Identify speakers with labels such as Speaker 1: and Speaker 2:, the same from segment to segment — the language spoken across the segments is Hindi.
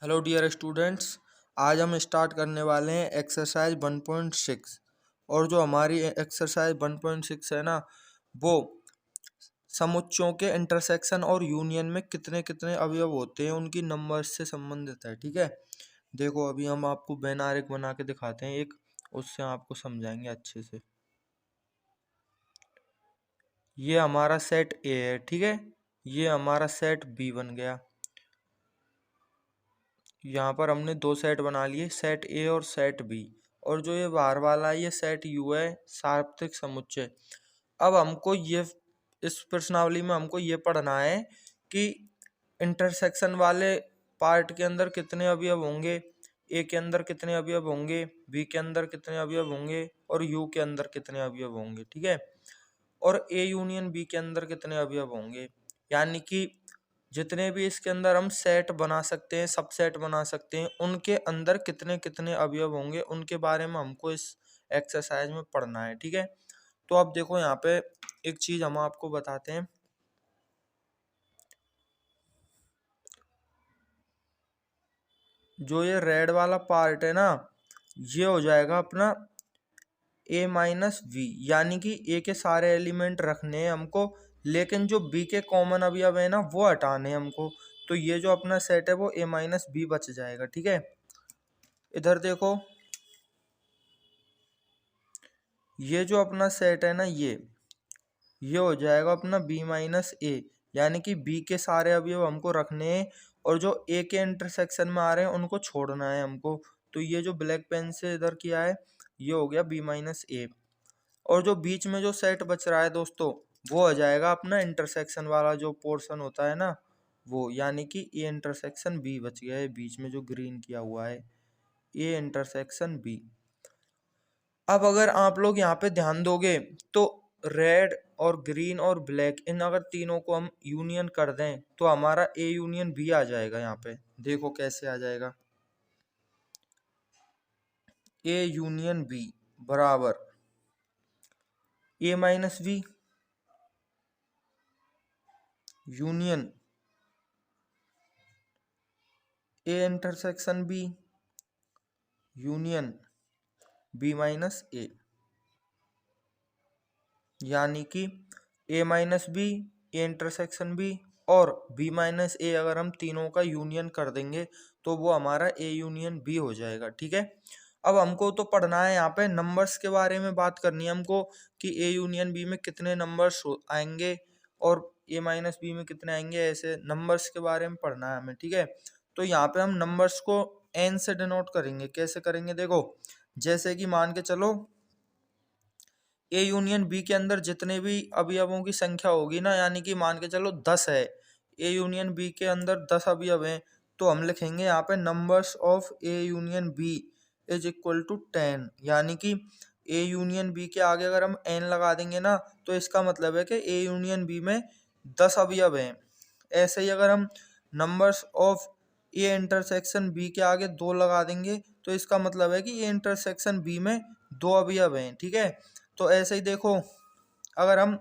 Speaker 1: Hello dear students. आज हम स्टार्ट करने वाले हैं एक्सरसाइज 1.6। और जो हमारी एक्सरसाइज 1.6 है ना, वो समुच्चयों के इंटरसेक्शन और यूनियन में कितने कितने अवयव होते हैं उनकी नंबर्स से संबंधित है। ठीक है, देखो अभी हम आपको वेन आरेख बना के दिखाते हैं एक, उससे आपको समझाएंगे अच्छे से। ये हमारा सेट ए है, ठीक है, ये हमारा सेट बी बन गया। यहाँ पर हमने दो सेट बना लिए, सेट ए और सेट बी। और जो ये बाहर वाला है ये सेट यू है, सार्वत्रिक समुच्चय। अब हमको ये इस प्रश्नावली में हमको ये पढ़ना है कि इंटरसेक्शन वाले पार्ट के अंदर कितने अवयव होंगे, ए के अंदर कितने अवयव होंगे, बी के अंदर कितने अवयव होंगे और यू के अंदर कितने अवयव होंगे। ठीक है, और ए यूनियन बी के अंदर कितने अवयव होंगे, यानी कि जितने भी इसके अंदर हम सेट बना सकते हैं, सबसेट बना सकते हैं, उनके अंदर कितने कितने अवयव होंगे उनके बारे में हमको इस एक्सरसाइज में पढ़ना है। ठीक है, तो अब देखो यहाँ पे एक चीज हम आपको बताते हैं। जो ये रेड वाला पार्ट है ना, ये हो जाएगा अपना ए माइनस वी, यानी कि ए के सारे एलिमेंट रखने हैं हमको, लेकिन जो बी के कॉमन अवयव है ना वो हटाने हैं हमको। तो ये जो अपना सेट है वो ए माइनस बी बच जाएगा। ठीक है, इधर देखो, ये जो अपना सेट है ना, ये हो जाएगा अपना बी माइनस ए, यानी कि बी के सारे अवयव हमको रखने हैं और जो ए के इंटरसेक्शन में आ रहे हैं उनको छोड़ना है हमको। तो ये जो ब्लैक पेन से इधर किया है ये हो गया बी माइनस ए। और जो बीच में जो सेट बच रहा है दोस्तों, वो हो जाएगा अपना इंटरसेक्शन वाला जो पोर्शन होता है ना वो, यानी कि ए इंटरसेक्शन बी बच गया है बीच में जो ग्रीन किया हुआ है, ए इंटरसेक्शन बी। अब अगर आप लोग यहाँ पे ध्यान दोगे तो रेड और ग्रीन और ब्लैक, इन अगर तीनों को हम यूनियन कर दें तो हमारा ए यूनियन बी आ जाएगा। यहाँ पे देखो कैसे आ जाएगा, ए यूनियन बी बराबर A minus B union A intersection B union B minus A, यानी कि A minus B, A intersection B और बी माइनस ए अगर हम तीनों का यूनियन कर देंगे तो वो हमारा ए यूनियन बी हो जाएगा। ठीक है, अब हमको तो पढ़ना है यहाँ पे नंबर्स के बारे में, बात करनी है हमको कि ए यूनियन बी में कितने नंबर्स आएंगे और ए माइनस बी में कितने आएंगे, ऐसे नंबर्स के बारे में पढ़ना है हमें। ठीक है, तो यहाँ पे हम नंबर्स को एन से डिनोट करेंगे। कैसे करेंगे देखो, जैसे कि मान के चलो ए यूनियन बी के अंदर जितने भी अवयवों की संख्या होगी ना, यानी कि मान के चलो 10 है, ए यूनियन बी के अंदर 10 अवयव हैं, तो हम लिखेंगे यहाँ पे numbers of A union B is equal to 10, यानी कि ए यूनियन बी के आगे अगर हम एन लगा देंगे ना तो इसका मतलब है कि ए यूनियन बी में 10 अवयव हैं। ऐसे ही अगर हम numbers of A intersection B के आगे 2 लगा देंगे तो इसका मतलब है कि ए इंटरसेक्शन बी में 2 अवयव हैं। ठीक है, तो ऐसे ही देखो, अगर हम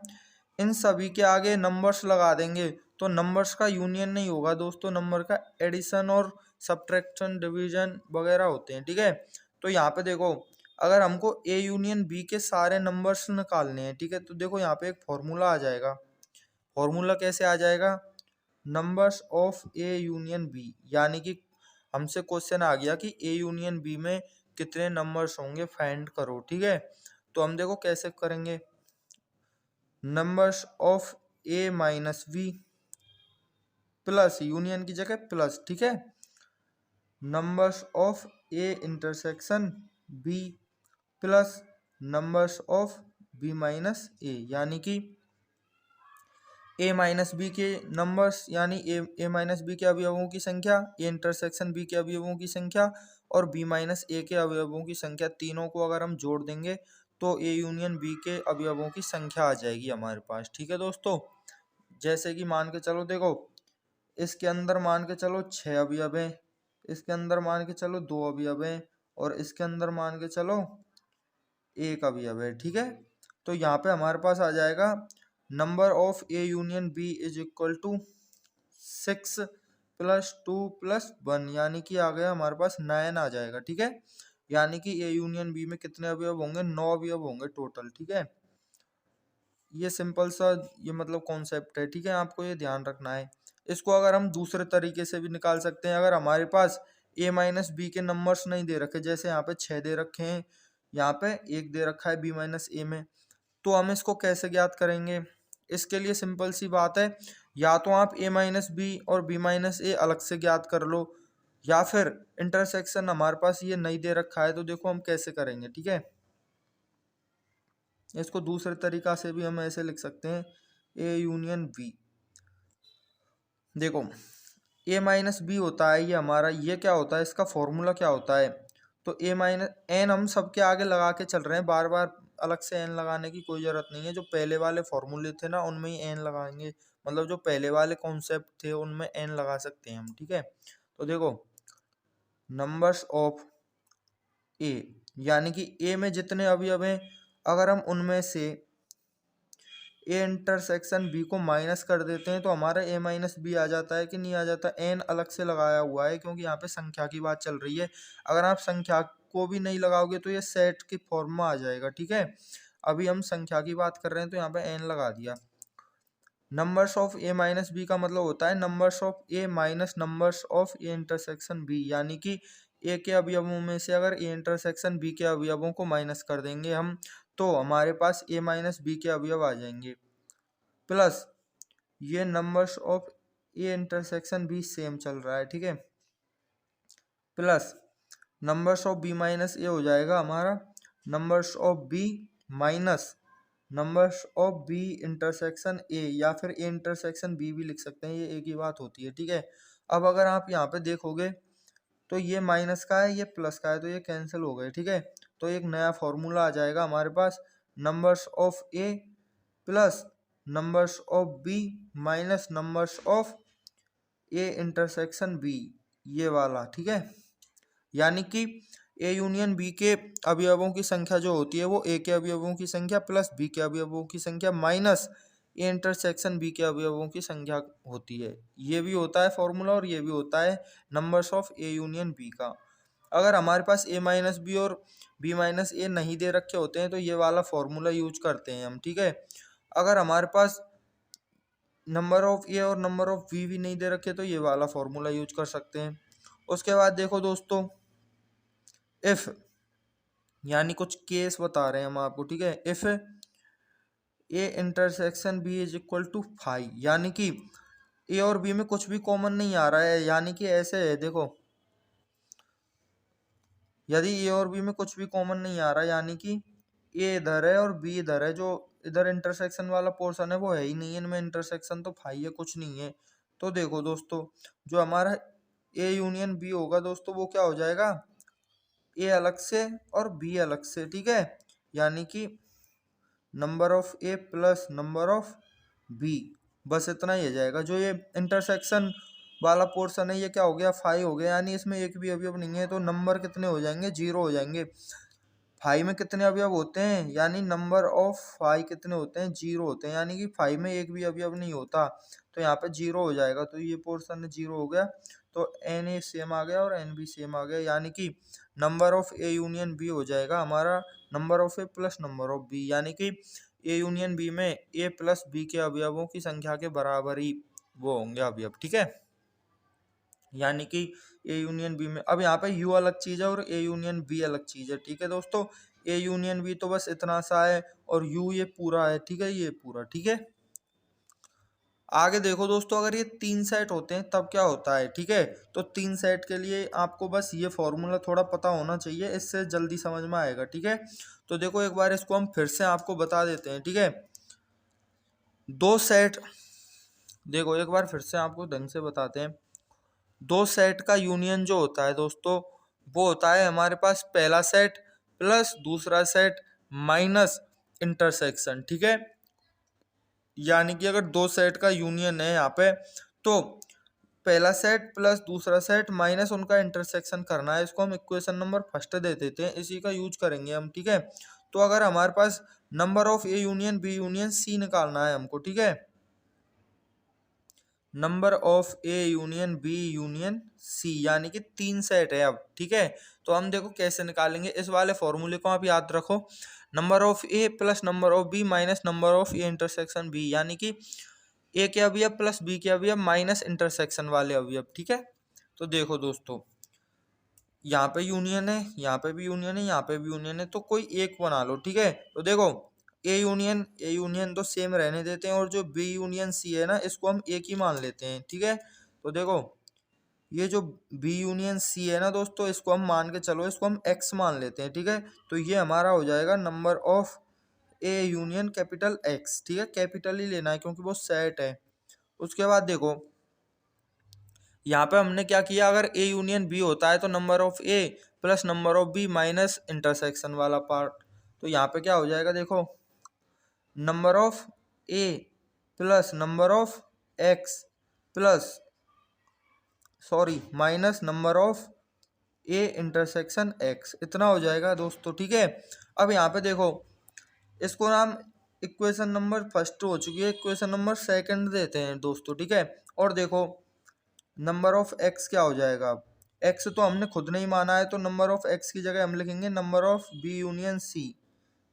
Speaker 1: इन सभी के आगे नंबर्स लगा देंगे तो नंबर्स का यूनियन नहीं होगा दोस्तों, नंबर का एडिशन और सब्ट्रैक्शन डिवीजन वगैरह होते हैं। ठीक है, तो यहाँ पे देखो, अगर हमको ए यूनियन बी के सारे नंबर्स निकालने हैं, ठीक है, तो देखो यहाँ पे एक फॉर्मूला आ जाएगा। फॉर्मूला कैसे आ जाएगा, numbers of A union B, यानी कि हमसे क्वेश्चन आ गया कि ए यूनियन बी में कितने नंबर्स होंगे फाइंड करो। ठीक है, तो हम देखो कैसे करेंगे, numbers of A minus B plus, union की जगह प्लस, ठीक है, numbers of A intersection B plus numbers of B minus A, यानी कि ए माइनस बी के नंबर्स, यानी ए माइनस बी के अवयवों की संख्या, ए इंटरसेक्शन बी के अवयवों की संख्या और बी माइनस ए के अवयवों की संख्या, तीनों को अगर हम जोड़ देंगे तो ए यूनियन बी के अवयवों की संख्या आ जाएगी हमारे पास। ठीक है दोस्तों, जैसे कि मान के चलो देखो, इसके अंदर मान के चलो 6 अवयव हैं, इसके अंदर मान के चलो 2 अवयव हैं और इसके अंदर मान के चलो 1 अवयव है। ठीक है, तो यहाँ पे हमारे पास आ जाएगा number of A union B is equal to 6 plus 2 plus 1 यानी कि आ गया हमारे पास 9 आ जाएगा। ठीक है, यानी कि ए यूनियन बी में कितने अवयव होंगे, 9 अवयव होंगे टोटल। ठीक है, ये सिंपल सा ये मतलब कॉन्सेप्ट है। ठीक है, आपको ये ध्यान रखना है। इसको अगर हम दूसरे तरीके से भी निकाल सकते हैं, अगर हमारे पास ए माइनस बी के नंबर्स नहीं दे रखे, जैसे यहाँ पे 6 दे रखे हैं, यहाँ पे 1 दे रखा है बी माइनस ए में, तो हम इसको कैसे ज्ञात करेंगे? इसके लिए सिंपल सी बात है, या तो आप ए माइनस बी और बी माइनस ए अलग से ज्ञात कर लो, या फिर इंटरसेक्शन हमारे पास ये नहीं दे रखा है, तो देखो हम कैसे करेंगे। ठीक है, इसको दूसरे तरीका से भी हम ऐसे लिख सकते हैं, ए यूनियन बी। देखो ए माइनस बी होता है ये हमारा, ये क्या होता है, इसका फॉर्मूला क्या होता है, तो ए माइनस एन हम सबके आगे लगा के चल रहे हैं, बार बार अलग से एन लगाने की कोई ज़रूरत नहीं है। जो पहले वाले फॉर्मूले थे ना उनमें ही एन लगाएंगे, मतलब जो पहले वाले कॉन्सेप्ट थे उनमें एन लगा सकते हैं हम। ठीक है, तो देखो नंबर्स ऑफ ए, यानी कि ए में जितने अवयव हैं, अगर हम उनमें से ए इंटरसेक्शन बी को माइनस कर देते हैं तो हमारा ए माइनस बी आ जाता है कि नहीं आ जाता। एन अलग से लगाया हुआ है क्योंकि यहाँ पे संख्या की बात चल रही है। अगर आप संख्या को भी नहीं लगाओगे तो ये सेट की फॉर्म में आ जाएगा। ठीक है, अभी हम संख्या की बात कर रहे हैं तो यहाँ पे एन लगा दिया। Numbers of A minus B का मतलब होता है numbers of A minus numbers of A intersection B, यानी कि ए के अवयवों में से अगर ए इंटरसेक्शन बी के अवयवों को माइनस कर देंगे हम, तो हमारे पास ए माइनस बी के अवयव आ जाएंगे, प्लस ये numbers of A intersection B same चल रहा है। ठीक है, plus numbers of B minus A हो जाएगा हमारा numbers of B minus numbers of B intersection A, या फिर ए इंटरसेक्शन बी भी लिख सकते हैं, ये एक ही बात होती है। ठीक है, अब अगर आप यहाँ पे देखोगे तो ये माइनस का है, ये प्लस का है, तो ये कैंसिल हो गए। ठीक है, तो एक नया फॉर्मूला आ जाएगा हमारे पास, numbers of A plus numbers of B minus numbers of A intersection B, ये वाला। ठीक है, यानी कि ए यूनियन बी के अवयवों की संख्या जो होती है वो ए के अवयवों की संख्या प्लस बी के अवयवों की संख्या माइनस ए इंटरसेक्शन बी के अवयवों की संख्या होती है। ये भी होता है फॉर्मूला और ये भी होता है numbers of A union B का। अगर हमारे पास ए माइनस बी और बी माइनस ए नहीं दे रखे होते हैं तो ये वाला फॉर्मूला यूज करते हैं हम। ठीक है, अगर हमारे पास नंबर ऑफ ए और नंबर ऑफ बी भी नहीं दे रखे तो ये वाला फॉर्मूला यूज कर सकते हैं। उसके बाद देखो दोस्तों, इफ यानी कुछ केस बता रहे हैं हम आपको। ठीक है, if A intersection B is equal to 5, यानी कि ए और बी में कुछ भी कॉमन नहीं आ रहा है, यानी कि ऐसे है देखो, यदि ए और बी में कुछ भी कॉमन नहीं आ रहा है, यानी कि ए इधर है और बी इधर है, जो इधर इंटरसेक्शन वाला पोर्शन है वो है ही नहीं, इनमें इंटरसेक्शन तो 5 है, कुछ नहीं है। तो देखो दोस्तों, जो हमारा ए यूनियन बी होगा दोस्तों वो क्या हो जाएगा, ए अलग से और बी अलग से। ठीक है, यानी कि number of A plus number of B, बस इतना ही हो जाएगा। जो ये इंटरसेक्शन वाला पोर्शन है ये क्या हो गया, 5 हो गया, यानी इसमें एक भी अवयव नहीं है, तो नंबर कितने हो जाएंगे, 0 हो जाएंगे। 5 में कितने अवयव होते हैं, यानी नंबर ऑफ 5 कितने होते हैं, 0 होते हैं, यानी कि 5 में एक भी अवयव नहीं होता, तो यहाँ पे 0 हो जाएगा, तो ये पोर्शन 0 हो गया, तो एन ए सेम आ गया और एन बी सेम आ गया, यानी कि number of A union B हो जाएगा हमारा number of A plus number of B, यानी कि ए यूनियन बी में ए प्लस बी के अवयवों की संख्या के बराबर ही वो होंगे अवयव। ठीक है, यानी कि ए यूनियन बी में, अब यहाँ पे यू अलग चीज है और ए यूनियन बी अलग चीज है। ठीक है दोस्तों, ए यूनियन बी तो बस इतना सा है और यू ये पूरा है। ठीक है, ये पूरा। ठीक है, आगे देखो दोस्तों, अगर ये 3 सेट होते हैं तब क्या होता है। ठीक है, तो 3 सेट के लिए आपको बस ये फॉर्मूला थोड़ा पता होना चाहिए, इससे जल्दी समझ में आएगा। ठीक है, तो देखो एक बार इसको हम फिर से आपको बता देते हैं। ठीक है, 2 सेट, देखो एक बार फिर से आपको ढंग से बताते हैं। 2 सेट का यूनियन जो होता है दोस्तों वो होता है हमारे पास पहला सेट प्लस दूसरा सेट माइनस इंटरसेक्शन। ठीक है, यानी कि अगर 2 सेट का यूनियन है यहाँ पे, तो पहला सेट प्लस दूसरा सेट माइनस उनका इंटरसेक्शन करना है, इसको हम इक्वेशन नंबर फर्स्ट दे देते हैं, इसी का यूज करेंगे हम। ठीक है, तो अगर हमारे पास number of A union B union C निकालना है हमको, ठीक है, number of A union B union C, यानी कि 3 सेट है अब, ठीक है। तो हम देखो कैसे निकालेंगे इस वाले फॉर्मूले को, आप याद रखो, number of A plus number of B minus number of A intersection B, यानी कि ए के अवयव प्लस बी के अवयव माइनस इंटरसेक्शन वाले अवयव, ठीक है। तो देखो दोस्तों, यहाँ पे यूनियन है, यहाँ पे भी यूनियन है, यहाँ पे भी यूनियन है, तो कोई एक बना लो, ठीक है। तो देखो ए यूनियन तो सेम रहने देते हैं, और जो बी यूनियन सी है ना, इसको हम एक ही मान लेते हैं, ठीक है। तो देखो ये जो बी यूनियन सी है ना दोस्तों, इसको हम मान के चलो, इसको हम एक्स मान लेते हैं, ठीक है। तो ये हमारा हो जाएगा number of A union capital x, ठीक है, कैपिटल ही लेना है क्योंकि वो सेट है। उसके बाद देखो यहाँ पे हमने क्या किया, अगर ए यूनियन बी होता है तो number of A plus number of B minus intersection वाला पार्ट, तो यहाँ पे क्या हो जाएगा, देखो number of A plus number of X plus sorry minus number of A intersection X, इतना हो जाएगा दोस्तों, ठीक है। अब यहाँ पे देखो, इसको नाम इक्वेशन नंबर फर्स्ट हो चुकी है, इक्वेशन नंबर सेकंड देते हैं दोस्तों, ठीक है। और देखो नंबर ऑफ एक्स क्या हो जाएगा, अब एक्स तो हमने खुद नहीं माना है, तो नंबर ऑफ एक्स की जगह हम लिखेंगे number of B union C,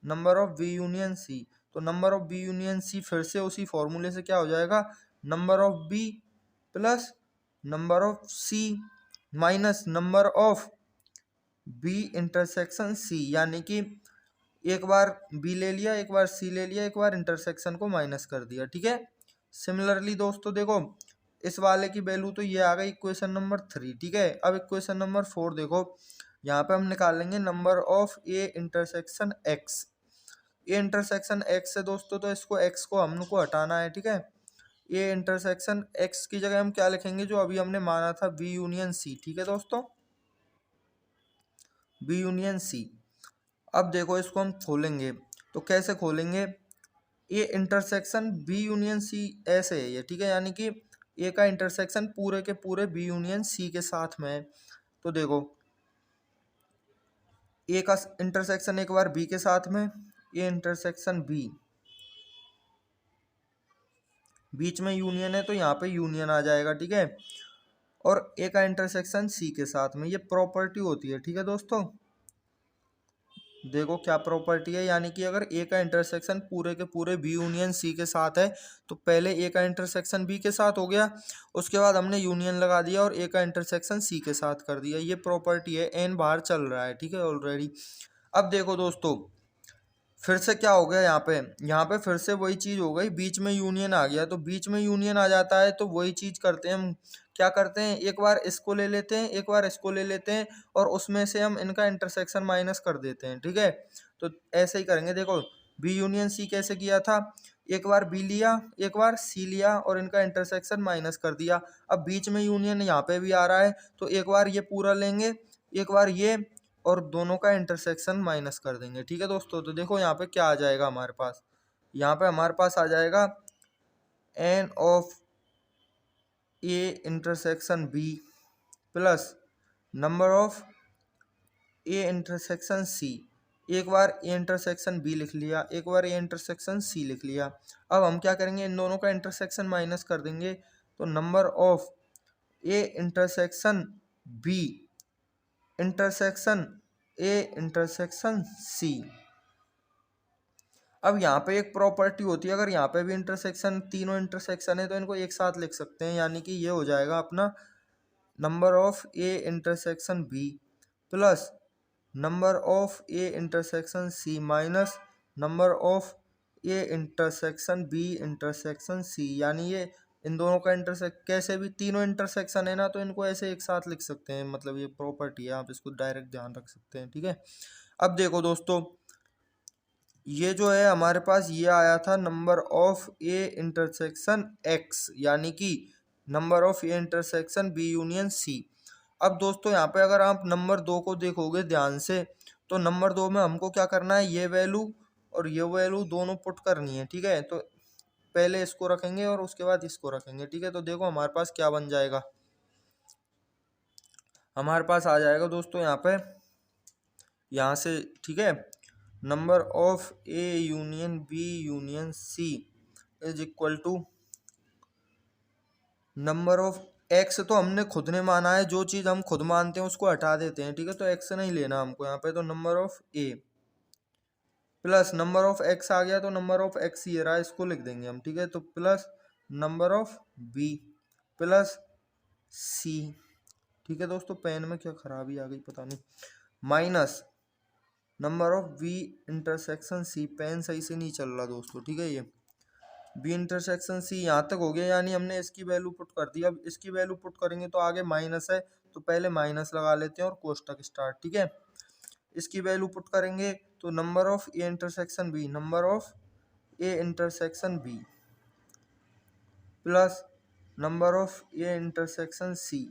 Speaker 1: number of B union C. तो number of B union C फिर से उसी फॉर्मूले से क्या हो जाएगा, number of B plus number of C minus number of B intersection C, यानी कि एक बार बी ले लिया, एक बार सी ले लिया, एक बार इंटरसेक्शन को माइनस कर दिया, ठीक है। सिमिलरली दोस्तों देखो, इस वाले की वैल्यू तो ये आ गई इक्वेशन नंबर 3, ठीक है। अब इक्वेशन नंबर 4 देखो, यहाँ पे हम निकालेंगे number of A intersection x, A intersection x है दोस्तों, तो इसको एक्स को हमको हटाना है, ठीक है। ए इंटरसेक्शन एक्स की जगह हम क्या लिखेंगे, जो अभी हमने माना था बी यूनियन सी, ठीक है दोस्तों, बी यूनियन सी। अब देखो इसको हम खोलेंगे, तो कैसे खोलेंगे, A intersection B union C ऐसे है ये, ठीक है, यानी कि ए का इंटरसेक्शन पूरे के पूरे बी यूनियन सी के साथ में है। तो देखो ए का इंटरसेक्शन एक बार बी के साथ में, ए इंटरसेक्शन बी, बीच में यूनियन है तो यहाँ पे यूनियन आ जाएगा, ठीक है। और ए का इंटरसेक्शन सी के साथ में, ये प्रॉपर्टी होती है, ठीक है दोस्तों। देखो क्या प्रॉपर्टी है, यानी कि अगर ए का इंटरसेक्शन पूरे के पूरे बी यूनियन सी के साथ है, तो पहले ए का इंटरसेक्शन बी के साथ हो गया, उसके बाद हमने यूनियन लगा दिया और ए का इंटरसेक्शन सी के साथ कर दिया, ये प्रॉपर्टी है। एन बाहर चल रहा है, ठीक है, ऑलरेडी। अब देखो दोस्तों, फिर से क्या हो गया, यहाँ पे फिर से वही चीज हो गई, बीच में यूनियन आ गया, तो बीच में यूनियन आ जाता है तो वही चीज करते हैं हम, क्या करते हैं, एक बार इसको ले लेते हैं, एक बार इसको ले लेते हैं, और उसमें से हम इनका इंटरसेक्शन माइनस कर देते हैं, ठीक है। तो ऐसे ही करेंगे, देखो बी यूनियन सी कैसे किया था, एक बार बी लिया, एक बार सी लिया, और इनका इंटरसेक्शन माइनस कर दिया। अब बीच में यूनियन यहाँ पे भी आ रहा है, तो एक बार ये पूरा लेंगे, एक बार ये, और दोनों का इंटरसेक्शन माइनस कर देंगे, ठीक है दोस्तों। तो देखो यहाँ पे क्या आ जाएगा हमारे पास, यहाँ पे हमारे पास आ जाएगा n of A intersection B plus number of A intersection C, एक बार ए इंटरसेक्शन बी लिख लिया, एक बार ए इंटरसेक्शन सी लिख लिया। अब हम क्या करेंगे, इन दोनों का इंटरसेक्शन माइनस कर देंगे, तो number of A intersection B intersection A intersection C. अब यहाँ पे एक प्रॉपर्टी होती है, अगर यहाँ पे भी इंटरसेक्शन, तीनों इंटरसेक्शन है तो इनको एक साथ लिख सकते हैं, यानी कि ये हो जाएगा अपना number of A intersection B plus number of A intersection C minus number of A intersection B intersection C, यानी ये इन दोनों का इंटरसेक्ट, कैसे भी तीनों इंटरसेक्शन है ना, तो इनको ऐसे एक साथ लिख सकते हैं, मतलब ये प्रॉपर्टी है, आप इसको डायरेक्ट ध्यान रख सकते हैं, ठीक है। अब देखो दोस्तों, ये जो है हमारे पास ये आया था number of A intersection X, यानी कि number of A intersection B union C. अब दोस्तों यहाँ पे अगर आप नंबर 2 को देखोगे ध्यान से, तो नंबर 2 में हमको क्या करना है, ये वैल्यू और ये वैल्यू दोनों पुट करनी है, ठीक है। तो पहले इसको रखेंगे और उसके बाद इसको रखेंगे, ठीक है। तो देखो हमारे पास क्या बन जाएगा, हमारे पास आ जाएगा दोस्तों यहाँ पे, यहाँ से, ठीक है, number of A union B union C is equal to number of X तो हमने खुद ने माना है, जो चीज हम खुद मानते हैं उसको हटा देते हैं, ठीक है। तो एक्स नहीं लेना हमको यहाँ पे, तो number of A plus number of X आ गया, तो नंबर ऑफ एक्स ये रहा, इसको लिख देंगे हम, ठीक है। तो plus number of B plus C, ठीक है दोस्तों। पेन में क्या खराबी आ गई पता नहीं, minus number of B intersection C, pen सही से नहीं चल रहा दोस्तों, ठीक है। ये बी इंटरसेक्शन सी यहाँ तक हो गया, यानी हमने इसकी वैल्यू पुट कर दी। अब इसकी वैल्यू पुट करेंगे तो आगे माइनस है, तो पहले माइनस लगा लेते हैं और कोष्टक स्टार्ट, ठीक है। इसकी वैल्यू पुट करेंगे तो number of A intersection B, number of A intersection B plus number of A intersection C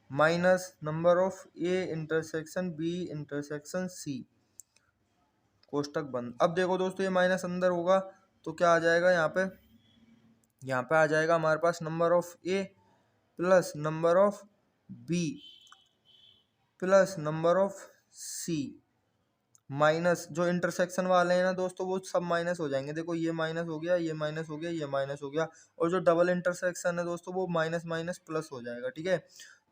Speaker 1: minus number of A intersection B intersection C, कोष्टक बंद। अब देखो दोस्तों, ये माइनस अंदर होगा तो क्या आ जाएगा यहाँ पे आ जाएगा हमारे पास number of A plus number of B plus number of C minus जो इंटरसेक्शन वाले हैं ना दोस्तों, वो सब माइनस हो जाएंगे। देखो ये माइनस हो गया, ये माइनस हो गया, ये माइनस हो गया, और जो डबल इंटरसेक्शन है दोस्तों वो माइनस माइनस प्लस हो जाएगा, ठीक है।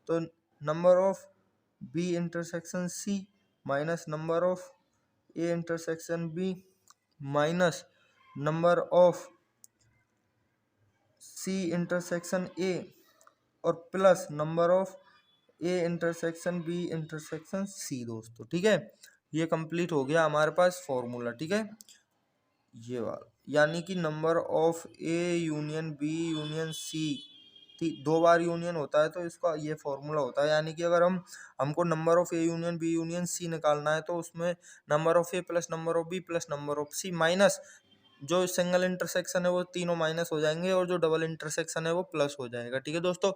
Speaker 1: तो number of B intersection C minus number of A intersection B minus number of C intersection A और plus number of A intersection B intersection C दोस्तों, ठीक है। ये कंप्लीट हो गया हमारे पास फॉर्मूला, ठीक है, ये वाला। यानी कि number of A union B union C, दो बार यूनियन होता है तो इसका ये फॉर्मूला होता है। यानी कि अगर हमको number of A union B union C निकालना है तो उसमें number of A plus number of B plus number of C minus जो सिंगल इंटरसेक्शन है वो तीनों माइनस हो जाएंगे, और जो डबल इंटरसेक्शन है वो प्लस हो जाएगा, ठीक है दोस्तों।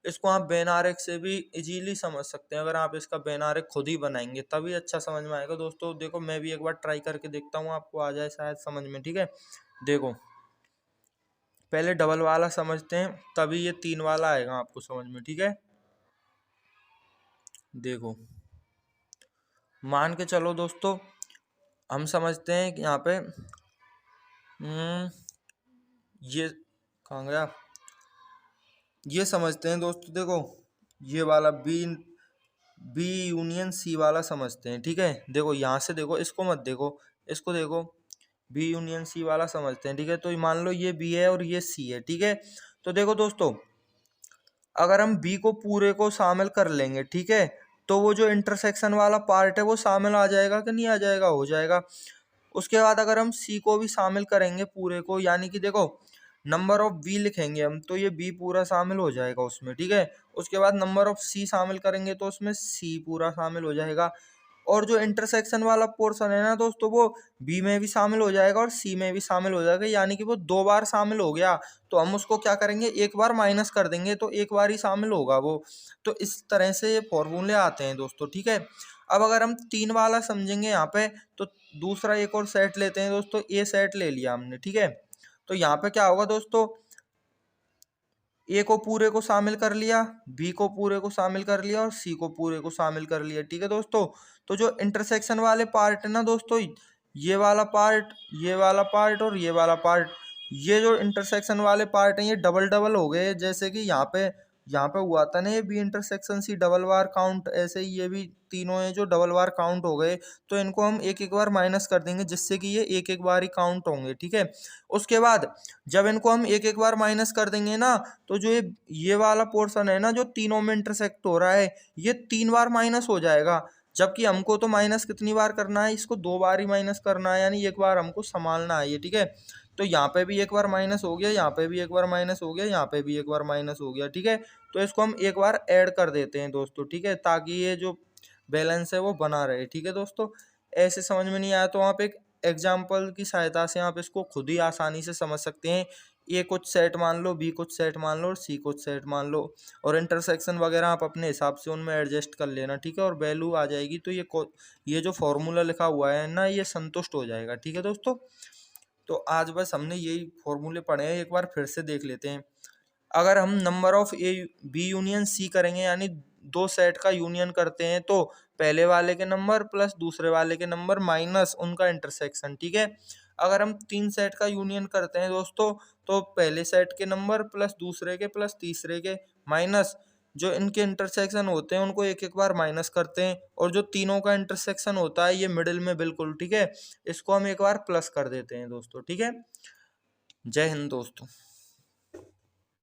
Speaker 1: इसको आप बेन आरेख से भी इजीली समझ सकते हैं। अगर आप इसका बेन आरेख खुद ही बनाएंगे तभी अच्छा समझ में आएगा दोस्तों। देखो मैं भी एक बार ट्राई करके देखता हूँ, आपको आ जाए शायद समझ में, ठीक है। देखो पहले डबल वाला समझते हैं, तभी ये तीन वाला आएगा आपको समझ में, ठीक है। देखो मान के चलो दोस्तों, हम समझते हैं कि यहाँ पे ये कहाँ गया, ये समझते हैं दोस्तों। देखो ये वाला बी यूनियन सी वाला समझते हैं, ठीक है। देखो यहाँ से देखो, इसको मत देखो, इसको देखो, बी यूनियन सी वाला समझते हैं, ठीक है। तो मान लो ये बी है और ये सी है, ठीक है। तो देखो दोस्तों, अगर हम बी को पूरे को शामिल कर लेंगे, ठीक है, तो वो जो इंटरसेक्शन वाला पार्ट है वो शामिल आ जाएगा कि नहीं आ जाएगा, हो जाएगा। उसके बाद अगर हम सी को भी शामिल करेंगे पूरे को, यानी कि देखो नंबर ऑफ बी लिखेंगे हम तो ये बी पूरा शामिल हो जाएगा उसमें, ठीक है। उसके बाद नंबर ऑफ सी शामिल करेंगे तो उसमें सी पूरा शामिल हो जाएगा, और जो इंटरसेक्शन वाला पोर्शन है ना दोस्तों, वो बी में भी शामिल हो जाएगा और सी में भी शामिल हो जाएगा, यानी कि वो दो बार शामिल हो गया। तो हम उसको क्या करेंगे, एक बार माइनस कर देंगे तो एक बार ही शामिल होगा वो। तो इस तरह से ये फॉर्मूले आते हैं दोस्तों, ठीक है। अब अगर हम तीन वाला समझेंगे यहाँ पे, तो दूसरा एक और सेट लेते हैं दोस्तों, ए सेट ले लिया हमने, ठीक है। तो यहाँ पे क्या होगा दोस्तों, ए को पूरे को शामिल कर लिया, बी को पूरे को शामिल कर लिया और सी को पूरे को शामिल कर लिया, ठीक है दोस्तों। तो जो इंटरसेक्शन वाले पार्ट है ना दोस्तों, ये वाला पार्ट, ये वाला पार्ट और ये वाला पार्ट, ये जो इंटरसेक्शन वाले पार्ट हैं ये डबल डबल हो गए। जैसे कि यहाँ पे हुआ था ना ये बी इंटरसेक्शन सी डबल बार काउंट, ऐसे ही ये भी तीनों हैं जो डबल बार काउंट हो गए। तो इनको हम एक एक बार माइनस कर देंगे जिससे कि ये एक एक बार ही काउंट होंगे, ठीक है। उसके बाद जब इनको हम एक एक बार माइनस कर देंगे ना, तो जो ये वाला पोर्शन है ना जो तीनों में इंटरसेक्ट हो रहा है, ये तीन बार माइनस हो जाएगा। जबकि हमको तो माइनस कितनी बार करना है, इसको दो बार ही माइनस करना है, यानी एक बार हमको संभालना है ये, ठीक है। तो यहाँ पे भी एक बार माइनस हो गया, यहाँ पे भी एक बार माइनस हो गया, यहाँ पे भी एक बार माइनस हो गया, ठीक है। तो इसको हम एक बार ऐड कर देते हैं दोस्तों, ठीक है, ताकि ये जो बैलेंस है वो बना रहे, ठीक है दोस्तों। ऐसे समझ में नहीं आया तो आप एक एग्जाम्पल की सहायता से आप इसको खुद ही आसानी से समझ सकते हैं। ए कुछ सेट मान लो, बी कुछ सेट मान लो और सी कुछ सेट मान लो, और इंटरसेक्शन वगैरह आप अपने हिसाब से उनमें एडजस्ट कर लेना, ठीक है। और वैल्यू आ जाएगी तो ये जो फॉर्मूला लिखा हुआ है ना ये संतुष्ट हो जाएगा, ठीक है दोस्तों। तो आज बस हमने यही फॉर्मूले पढ़े हैं, एक बार फिर से देख लेते हैं। अगर हम number of A B union C करेंगे, यानी दो सेट का यूनियन करते हैं, तो पहले वाले के नंबर प्लस दूसरे वाले के नंबर माइनस उनका इंटरसेक्शन, ठीक है। अगर हम 3 सेट का यूनियन करते हैं दोस्तों, तो पहले सेट के नंबर प्लस दूसरे के प्लस तीसरे के माइनस जो इनके इंटरसेक्शन होते हैं उनको एक एक बार माइनस करते हैं, और जो तीनों का इंटरसेक्शन होता है ये मिडिल में बिल्कुल, ठीक है, इसको हम एक बार प्लस कर देते हैं दोस्तों। ठीक है, जय हिंद दोस्तों।